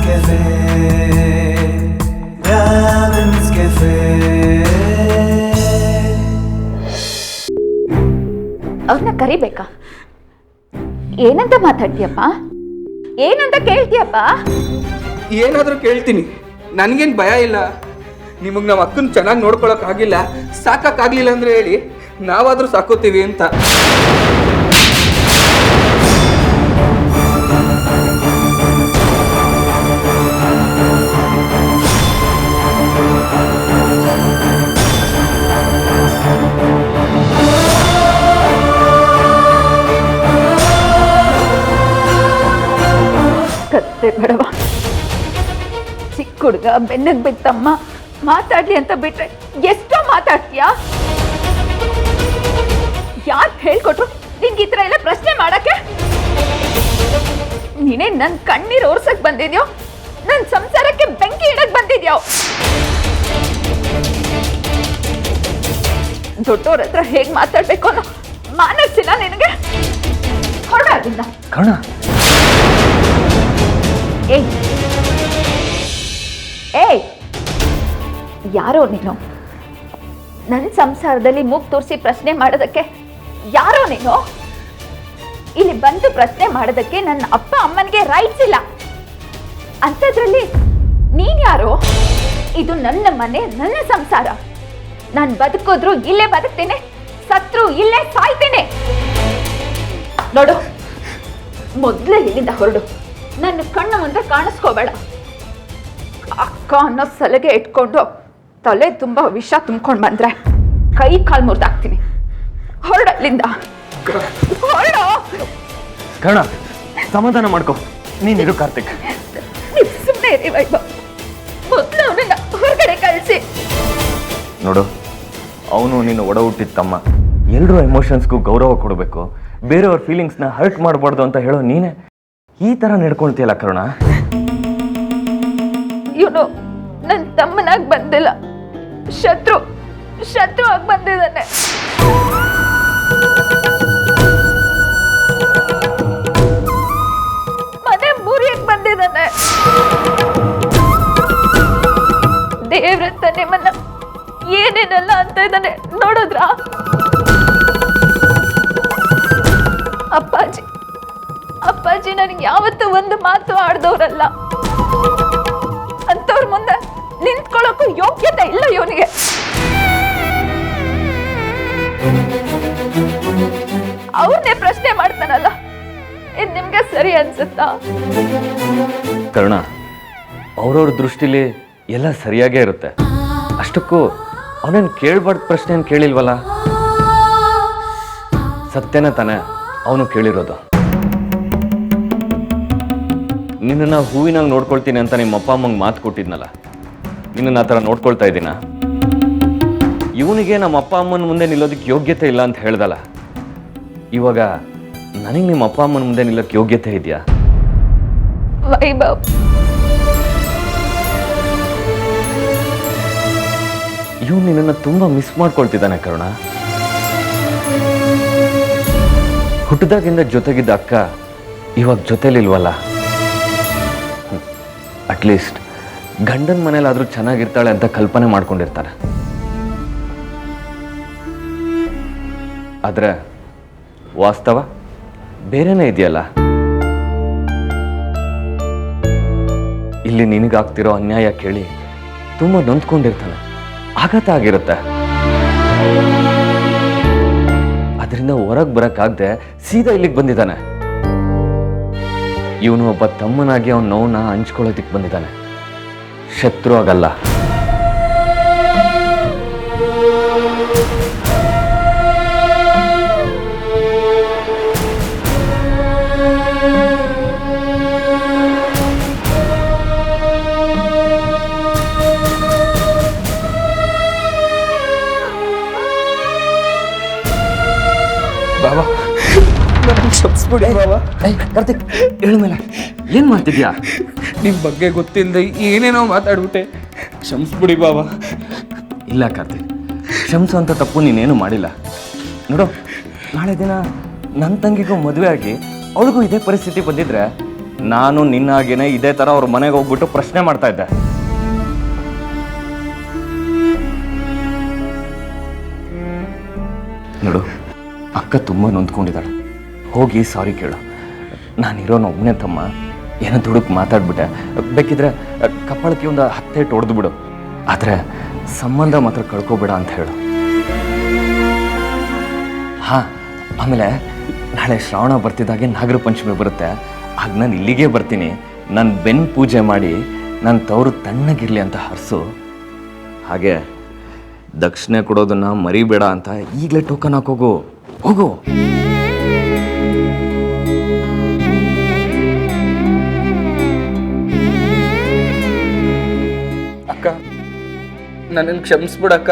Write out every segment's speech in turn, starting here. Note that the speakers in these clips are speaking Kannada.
Cafe, Ravin's Cafe. ಅವ್ರನ್ನ ಕರಿಬೇಕಾ? ಏನಂತ ಮಾತಾಡ್ತೀಯಪ್ಪ? ಏನಂತ ಕೇಳ್ತೀಯಪ್ಪ? ಏನಾದರೂ ಕೇಳ್ತೀನಿ, ನನಗೇನು ಭಯ ಇಲ್ಲ. ನಿಮಗೆ ನಮ್ಮ ಅಕ್ಕನ ಚೆನ್ನಾಗಿ ನೋಡ್ಕೊಳಕ್ಕಾಗಿಲ್ಲ, ಸಾಕಾಗಲಿಲ್ಲ ಅಂದರೆ ಹೇಳಿ, ನಾವಾದರೂ ಸಾಕೋತೀವಿ ಅಂತ. ಕತ್ತೆ ಬಡವ, ಚಿಕ್ಕ ಹುಡುಗ ಬೆನ್ನಗ್ ಬಿತ್ತಮ್ಮ ಮಾತಾಡ್ಲಿ ಅಂತ ಬಿಟ್ರೆ ಎಷ್ಟೋ ಮಾತಾಡ್ತೀಯಾ? ಯಾರು ಹೇಳ್ಕೊಟ್ರು ನಿನ್ಗೆ ಈ ಥರ ಎಲ್ಲ ಪ್ರಶ್ನೆ ಮಾಡಕ್ಕೆ? ನೀನೇ ನನ್ನ ಕಣ್ಣೀರು ಓರ್ಸಕ್ ಬಂದಿದ್ಯೋ, ನನ್ನ ಸಂಸಾರಕ್ಕೆ ಬೆಂಕಿ ಇಡಕ್ ಬಂದಿದ್ಯೋ? ದೊಡ್ಡವ್ರ ಹತ್ರ ಹೇಗ್ ಮಾತಾಡ್ಬೇಕು ಅನ್ನೋ ಮಾನಸಿಲ್ಲ ನಿನಗೆ? ಹೊರಡಿಂದ ಕರ್ಣ, ಏಯ್ ಏಯ್, ಯಾರೋ ನೀನು? ನನ್ನ ಸಂಸಾರದಲ್ಲಿ ಮೂಗ್ ತೋರಿಸಿ ಪ್ರಶ್ನೆ ಮಾಡೋದಕ್ಕೆ ಯಾರೋ ನೀನು? ಇಲ್ಲಿ ಬಂದು ಪ್ರಶ್ನೆ ಮಾಡೋದಕ್ಕೆ ನನ್ನ ಅಪ್ಪ ಅಮ್ಮನಿಗೆ ರೈಟ್ಸ್ ಇಲ್ಲ. ಅಂಥದ್ರಲ್ಲಿ ನೀನ್ ಯಾರೋ? ಇದು ನನ್ನ ಮನೆ, ನನ್ನ ಸಂಸಾರ. ನಾನು ಬದುಕಿದ್ರು ಇಲ್ಲೇ ಬದುಕ್ತೇನೆ, ಸತ್ರು ಇಲ್ಲೇ ಸಾಯ್ತೇನೆ. ನೋಡು, ಮೊದಲೇ ಇಲ್ಲಿಂದ ಹೊರಡು. ನನ್ನ ಕಣ್ಣು ಮುಂದೆ ಕಾಣಿಸ್ಕೋಬೇಡ. ಅಕ್ಕ ಅನ್ನೋ ಸಲಗೆ ಇಟ್ಕೊಂಡು ತಲೆ ತುಂಬ ವಿಷ ತುಂಬ್ಕೊಂಡು ಬಂದ್ರೆ ಕೈ ಕಾಲು ಮುರಿದಾಕ್ತೀನಿ. ಹೊರಡಲ್ಲಿಂದ, ಹೊರಡು. ಕರ್ಣ, ಸಮಾಧಾನ ಮಾಡ್ಕೊ. ನೀನಿರು ಕಾರ್ತಿಕ್. ನೀವು ಸುಮ್ಮನೆ ಇರಿ ವೈಭವ್. ಮೊದಲು ಅವನನ್ನ ಹೊರಗಡೆ ಕಳಿಸಿ. ನೋಡು, ಅವನು ನೀನು ಒಡ ಹುಟ್ಟಿದ ತಮ್ಮ. ಎಲ್ಲರೂ ಎಮೋಷನ್ಸ್ಗೂ ಗೌರವ ಕೊಡಬೇಕು, ಬೇರೆಯವ್ರ ಫೀಲಿಂಗ್ಸ್ನ ಹರ್ಟ್ ಮಾಡಬಾರ್ದು ಅಂತ ಹೇಳೋ ನೀನೇ ಈ ಥರ ನಡ್ಕೊಳ್ತೀಯಲ್ಲ ಕರುಣ. ಇವನು ನನ್ನ ತಮ್ಮನಾಗಿ ಬಂದಿಲ್ಲ, ಶತ್ರು ಆಗಿ ಬಂದಿದ್ದಾನೆ. ಮನೆ ಮುರಿಯಕ್ ಬಂದಿದ್ದಾನೆ. ದೇವ್ರಂತ ನಿಮ್ಮನ್ನ ಏನೇನೆಲ್ಲ ಅಂತ ಇದ್ದಾನೆ ನೋಡಿದ್ರ? ಅಪ್ಪಾಜಿ ನನಗೆ ಯಾವತ್ತೂ ಒಂದು ಮಾತು ಆಡ್ದವ್ರಲ್ಲ. ಅಂತವ್ರ ಮುಂದೆ ನಿಂತ್ಕೊಳ್ಳೋಕ್ಕೂ ಯೋಗ್ಯತೆ ಇಲ್ಲ ಇವನಿಗೆ. ಅವ್ರನ್ನೇ ಪ್ರಶ್ನೆ ಮಾಡ್ತಾನಲ್ಲ, ಇದು ನಿಮ್ಗೆ ಸರಿ ಅನ್ಸುತ್ತಾ? ಕರುಣ, ಅವ್ರವ್ರ ದೃಷ್ಟಿಲಿ ಎಲ್ಲ ಸರಿಯಾಗೇ ಇರುತ್ತೆ. ಅಷ್ಟಕ್ಕೂ ಅವನೇನು ಕೇಳಬಾರ್ದು ಪ್ರಶ್ನೆ ಕೇಳಿಲ್ವಲ್ಲ. ಸತ್ಯನ ತಾನೆ ಅವನು ಕೇಳಿರೋದು. ನಿನ್ನನ್ನು ಹೂವಿನಾಗ ನೋಡ್ಕೊಳ್ತೀನಿ ಅಂತ ನಿಮ್ಮ ಅಪ್ಪ ಅಮ್ಮಂಗೆ ಮಾತು ಕೊಟ್ಟಿದ್ನಲ್ಲ, ನಿನ್ನನ್ನು ಆ ಥರ ನೋಡ್ಕೊಳ್ತಾ ಇದ್ದೀನ? ಇವನಿಗೆ ನಮ್ಮ ಅಪ್ಪ ಅಮ್ಮನ ಮುಂದೆ ನಿಲ್ಲೋದಕ್ಕೆ ಯೋಗ್ಯತೆ ಇಲ್ಲ ಅಂತ ಹೇಳ್ದಲ್ಲ, ಇವಾಗ ನನಗೆ ನಿಮ್ಮ ಅಪ್ಪ ಅಮ್ಮನ ಮುಂದೆ ನಿಲ್ಲೋಕ್ಕೆ ಯೋಗ್ಯತೆ ಇದೆಯಾ? ವೈಭವ್, ಇವನು ನಿನ್ನನ್ನು ತುಂಬ ಮಿಸ್ ಮಾಡ್ಕೊಳ್ತಿದ್ದಾನೆ ಕರುಣ. ಹುಟ್ಟಿದಾಗಿಂದ ಜೊತೆಗಿದ್ದ ಅಕ್ಕ ಇವಾಗ ಜೊತೆಲಿಲ್ವಲ್ಲ. ಅಟ್ಲೀಸ್ಟ್ ಗಂಡನ ಮನೇಲಾದರೂ ಚೆನ್ನಾಗಿರ್ತಾಳೆ ಅಂತ ಕಲ್ಪನೆ ಮಾಡ್ಕೊಂಡಿರ್ತಾರೆ. ಆದರೆ ವಾಸ್ತವ ಬೇರೆನೇ ಇದೆಯಲ್ಲ. ಇಲ್ಲಿ ನಿನಗಾಗ್ತಿರೋ ಅನ್ಯಾಯ ಕೇಳಿ ತುಂಬ ನೊಂದ್ಕೊಂಡಿರ್ತಾನೆ, ಆಘಾತ ಆಗಿರುತ್ತೆ. ಅದರಿಂದ ಹೊರಗೆ ಬರೋಕ್ಕಾಗದೆ ಸೀದಾ ಇಲ್ಲಿಗೆ ಬಂದಿದ್ದಾನೆ. ಇವನು ಒಬ್ಬ ತಮ್ಮನಾಗಿ ಅವನ ನೋವನ್ನ ಹಂಚ್ಕೊಳ್ಳೋದಿಕ್ಕೆ ಬಂದಿದ್ದಾನೆ, ಶತ್ರು ಆಗಲ್ಲ. ಬಾಬಾ, ಕ್ಷಮಿಸ್ಬಿಡಿ ಬಾಬಾ. ಕಾರ್ತಿಕ್, ಹೇಳಿದ್ಮೇಲೆ ಏನು ಮಾಡ್ತಿದ್ಯಾ? ನಿಮ್ಮ ಬಗ್ಗೆ ಗೊತ್ತಿಲ್ಲದೆ ಏನೇನೋ ಮಾತಾಡ್ಬಿಟ್ಟೆ, ಕ್ಷಮಿಸ್ಬಿಡಿ ಬಾಬಾ. ಇಲ್ಲ ಕಾರ್ತಿಕ್, ಕ್ಷಮಿಸೋ ಅಂತ ತಪ್ಪು ನೀನೇನು ಮಾಡಿಲ್ಲ. ನೋಡು, ನಾಳೆ ದಿನ ನನ್ನ ತಂಗಿಗೂ ಮದುವೆ ಆಗಿ ಅವಳಿಗೂ ಇದೇ ಪರಿಸ್ಥಿತಿ ಬಂದಿದ್ರೆ ನಾನು ನಿನ್ನಾಗೇನೆ ಇದೇ ಥರ ಅವ್ರ ಮನೆಗೆ ಹೋಗ್ಬಿಟ್ಟು ಪ್ರಶ್ನೆ ಮಾಡ್ತಾ ಇದ್ದೆ. ನೋಡು, ಅಕ್ಕ ತುಂಬ ನೊಂದ್ಕೊಂಡಿದ್ದಾಳೆ. ಹೋಗಿ ಸಾರಿ ಕೇಳು. ನಾನಿರೋನು ಒಬ್ಬನೇ ತಮ್ಮ, ಏನೋ ದುಡುಕ್ ಮಾತಾಡ್ಬಿಟ್ಟೆ. ಬೇಕಿದ್ರೆ ಕಪಾಳಕ್ಕೆ ಒಂದು 10 ಏಟು ಹೊಡೆದು ಬಿಡು, ಆದರೆ ಸಂಬಂಧ ಮಾತ್ರ ಕಳ್ಕೊಬೇಡ ಅಂತ ಹೇಳು. ಹಾಂ, ಆಮೇಲೆ ನಾಳೆ ಶ್ರಾವಣ ಬರ್ತಿದ್ದಾಗೆ ನಾಗರ ಪಂಚಮಿ ಬರುತ್ತೆ. ಆಗ ನಾನು ಇಲ್ಲಿಗೆ ಬರ್ತೀನಿ. ನಾನು ಬೆನ್ನು ಪೂಜೆ ಮಾಡಿ ನನ್ನ ತವರು ತಣ್ಣಗಿರಲಿ ಅಂತ ಹರಿಸು. ಹಾಗೆ ದಕ್ಷಿಣೆ ಕೊಡೋದನ್ನ ಮರಿಬೇಡ ಅಂತ ಈಗಲೇ ಟೋಕನ್ ಹಾಕೋಗು. ಹೋಗು. ಅಕ್ಕ, ನನ್ನನ್ನು ಕ್ಷಮಿಸ್ಬಿಡಕ್ಕ.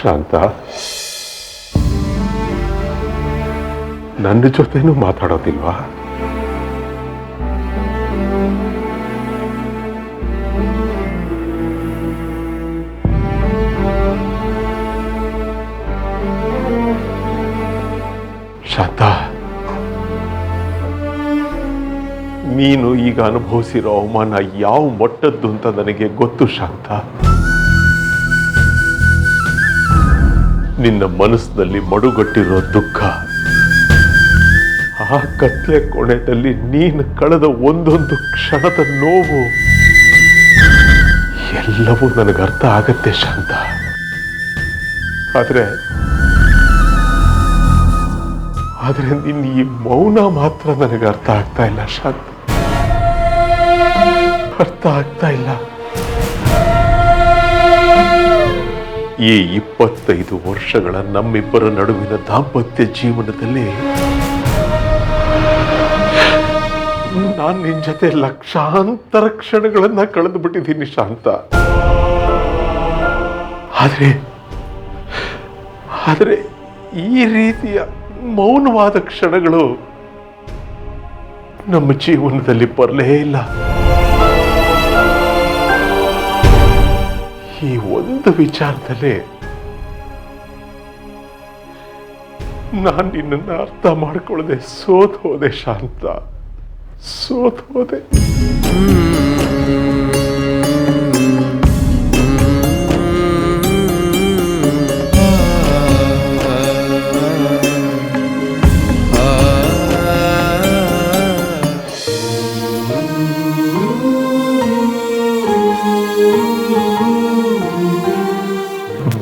ಶಾಂತ, ನನ್ನ ಜೊತೆನೂ ಮಾತಾಡೋದಿಲ್ವಾ? ಶಾಂತ, ನೀನು ಈಗ ಅನುಭವಿಸಿರೋ ಅವಮಾನ ಯಾವ ಮಟ್ಟದ್ದು ಅಂತ ನನಗೆ ಗೊತ್ತು ಶಾಂತ. ನಿನ್ನ ಮನಸ್ಸಿನಲ್ಲಿ ಮಡುಗಟ್ಟಿರೋ ದುಃಖ, ಆ ಕತ್ಲೆ ಕೊನೆಯಲ್ಲಿ ನೀನು ಕಳೆದ ಒಂದೊಂದು ಕ್ಷಣದ ನೋವು ಎಲ್ಲವೂ ನನಗೆ ಅರ್ಥ ಆಗತ್ತೆ ಶಾಂತ. ಆದ್ರೆ ನಿನ್ನ ಈ ಮೌನ ಮಾತ್ರ ನನಗೆ ಅರ್ಥ ಆಗ್ತಾ ಇಲ್ಲ ಶಾಂತ, ಅರ್ಥ ಆಗ್ತಾ ಇಲ್ಲ. ಈ 25 ವರ್ಷಗಳ ನಮ್ಮಿಬ್ಬರ ನಡುವಿನ ದಾಂಪತ್ಯ ಜೀವನದಲ್ಲಿ ನಾನು ನಿನ್ ಜೊತೆ ಲಕ್ಷಾಂತರ ಕ್ಷಣಗಳನ್ನ ಕಳೆದು ಬಿಟ್ಟಿದ್ದೀನಿ ಶಾಂತ. ಆದ್ರೆ ಈ ರೀತಿಯ ಮೌನವಾದ ಕ್ಷಣಗಳು ನಮ್ಮ ಜೀವನದಲ್ಲಿ ಬರಲೇ ಇಲ್ಲ. ಈ ಒಂದು ವಿಚಾರದಲ್ಲಿ ನಾನು ನಿನ್ನನ್ನ ಅರ್ಥ ಮಾಡ್ಕೊಳ್ಳದೆ ಸೋತ್ ಹೋದೆ ಶಾಂತ, ಸೋತ್ ಹೋದೆ.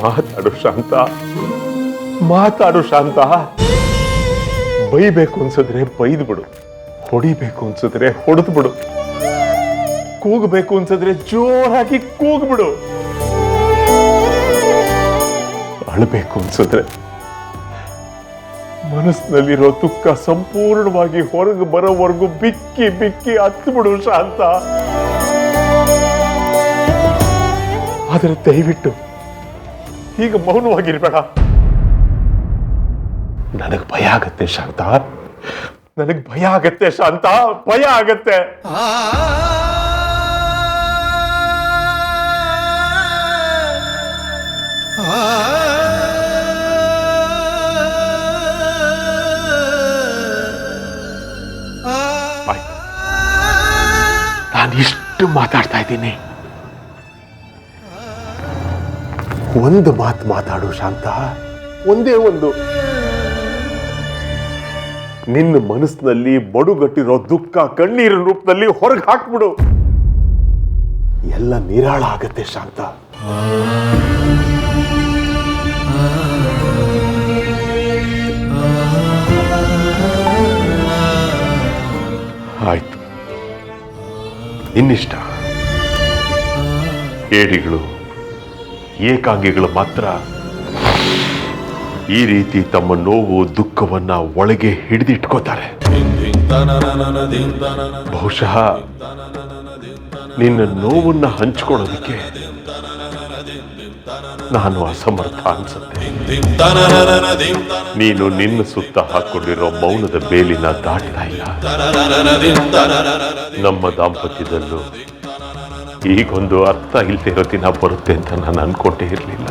ಮಾತಾಡು ಶಾಂತ, ಮಾತಾಡು ಶಾಂತ. ಬೈಬೇಕು ಅನ್ಸಿದ್ರೆ ಬೈದು ಬಿಡು, ಹೊಡಿಬೇಕು ಅನ್ಸಿದ್ರೆ ಹೊಡೆದು ಬಿಡು, ಕೂಗಬೇಕು ಅನ್ಸಿದ್ರೆ ಜೋರಾಗಿ ಕೂಗ್ಬಿಡು, ಅಳಬೇಕು ಅನ್ಸಿದ್ರೆ ಮನಸ್ಸಿನಲ್ಲಿರೋ ದುಃಖ ಸಂಪೂರ್ಣವಾಗಿ ಹೊರಗೆ ಬರೋವರೆಗೂ ಬಿಕ್ಕಿ ಬಿಕ್ಕಿ ಹತ್ತು ಬಿಡು ಶಾಂತ. ಆದರೆ ದಯವಿಟ್ಟು ಈಗ ಮೌನವಾಗಿರ್ಬೇಡ. ನನಗೆ ಭಯ ಆಗತ್ತೆ ಶಾಂತ, ನನಗೆ ಭಯ ಆಗತ್ತೆ ಶಾಂತ, ಭಯ ಆಗತ್ತೆ. ನಾನು ಇಷ್ಟು ಮಾತಾಡ್ತಾ ಇದ್ದೀನಿ, ಒಂದು ಮಾತು ಮಾತಾಡು ಶಾಂತ, ಒಂದೇ ಒಂದು. ನಿನ್ನ ಮನಸ್ಸಿನಲ್ಲಿ ಬಡುಗಟ್ಟಿರೋ ದುಃಖ ಕಣ್ಣೀರಿನ ರೂಪದಲ್ಲಿ ಹೊರಗೆ ಹಾಕ್ಬಿಡು, ಎಲ್ಲ ನಿರಾಳ ಆಗತ್ತೆ ಶಾಂತ. ಆಯ್ತು, ನಿನ್ನಿಷ್ಟ. ಏಡಿಗಳು ಏಕಾಂಗಿಗಳು ಮಾತ್ರ ಈ ರೀತಿ ತಮ್ಮ ನೋವು ದುಃಖವನ್ನ ಒಳಗೆ ಹಿಡಿದಿಟ್ಕೋತಾರೆ. ಬಹುಶಃ ನಿನ್ನ ನೋವನ್ನ ಹಂಚ್ಕೊಳ್ಳೋದಕ್ಕೆ ನಾನು ಅಸಮರ್ಥ ಅನ್ಸುತ್ತೆ. ನೀನು ನಿನ್ನ ಸುತ್ತ ಹಾಕೊಂಡಿರೋ ಮೌನದ ಬೇಲಿನ ದಾಟ್ತಾ ಇಲ್ಲ. ನಮ್ಮ ದಾಂಪತ್ಯದಲ್ಲೂ ಈಗೊಂದು ಅರ್ಥ ಇಲ್ಲದೆ ಇರೋ ದಿನ ಬರುತ್ತೆ ಅಂತ ನಾನು ಅನ್ಕೊಂಡೇ ಇರಲಿಲ್ಲ.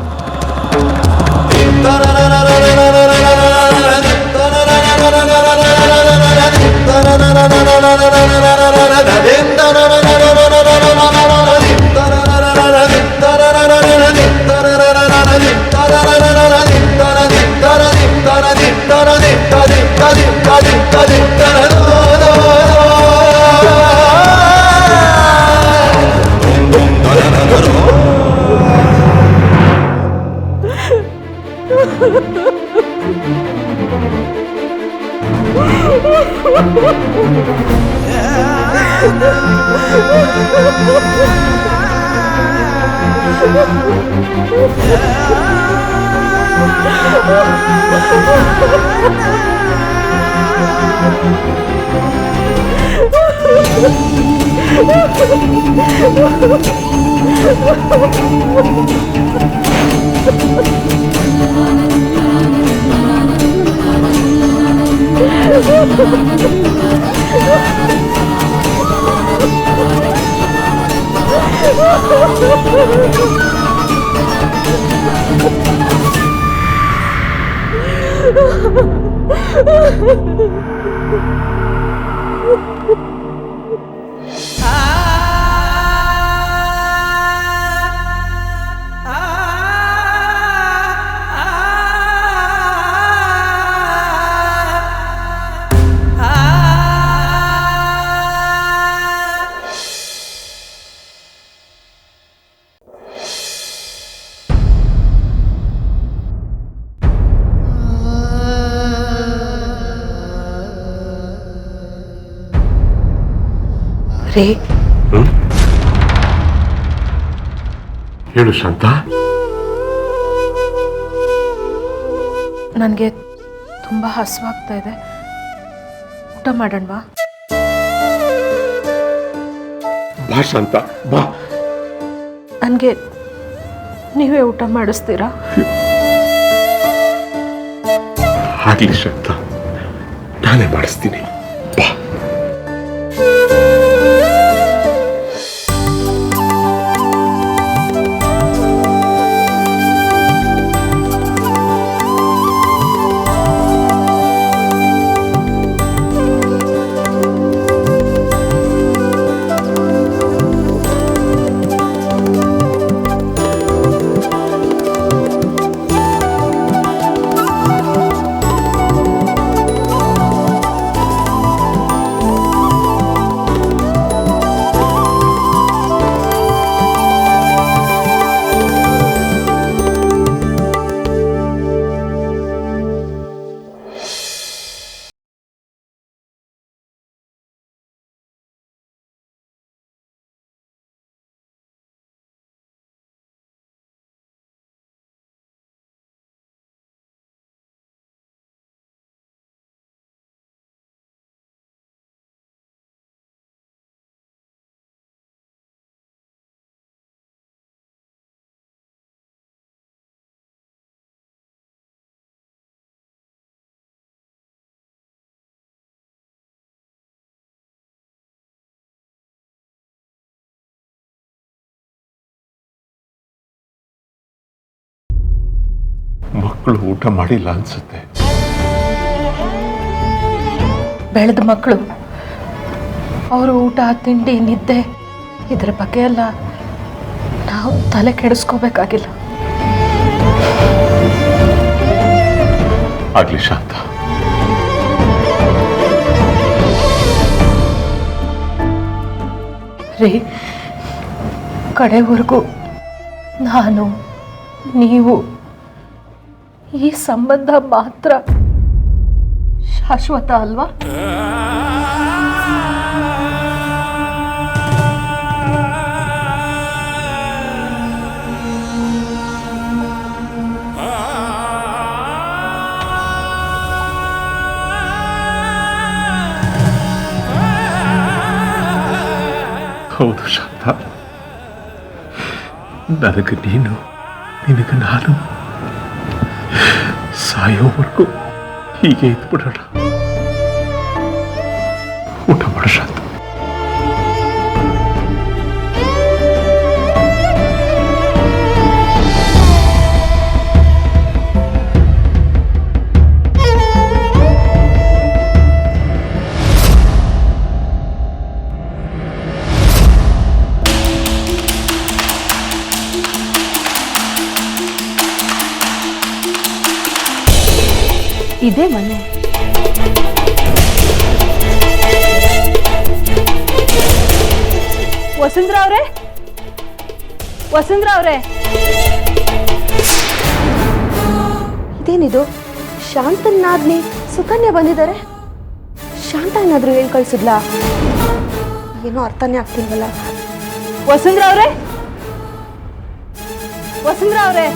ಹೇಳು ಶಾಂತ. ನನಗೆ ತುಂಬ ಹಸುವಾಗ್ತಾ ಇದೆ, ಊಟ ಮಾಡೋಣವಾ? ಬಾ ಶಾಂತ, ಬಾ. ನನಗೆ ನೀವೇ ಊಟ ಮಾಡಿಸ್ತೀರಾ? ಆಗ್ಲಿ ಶಾಂತ, ನಾನೇ ಮಾಡಿಸ್ತೀನಿ, ಬಾ. ಮಕ್ಕಳು ಊಟ ಮಾಡಿಲ್ಲ ಅನ್ಸುತ್ತೆ. ಬೆಳೆದ ಮಕ್ಕಳು, ಅವರು ಊಟ ತಿಂಡಿ ನಿದ್ದೆ ಇದ್ರ ಬಗ್ಗೆ ಎಲ್ಲ ನಾವು ತಲೆ ಕೆಡಿಸ್ಕೋಬೇಕಾಗಿಲ್ಲ. ಆಗ್ಲಿ ಶಾಂತ. ರೀ, ಕಡೆವರೆಗೂ ನಾನು ನೀವು ಈ ಸಂಬಂಧ ಮಾತ್ರ ಶಾಶ್ವತ ಅಲ್ವಾ? ಹೌದು ಶಾಂತ, ನನಗೆ ನೀನು, ನಿನಗೆ ನಾನು, ಸಾಯೋವರೆಗೂ ಹೀಗೆ ಇದ್ಬಿಡೋಣ. ಊಟ ಮಾಡು ಶಾಂತ. ಇದೇ ಮನೆ. ವಸುಂಧರಾ ಅವರೇ, ವಸುಂಧರಾ ಅವರೇ, ಇದೇನಿದು? ಶಾಂತನಾದ್ನಿ ಸುಕನ್ಯಾ ಬಂದಿದ್ದಾರೆ. ಶಾಂತ ಏನಾದರೂ ಹೇಳಿ ಕಳಿಸಿದ್ಲಾ? ಏನೋ ಅರ್ಥನೇ ಆಗ್ತಿಲ್ವಲ್ಲ. ವಸುಂಧರಾ ಅವರೇ, ವಸುಂಧರಾ ಅವರೇ.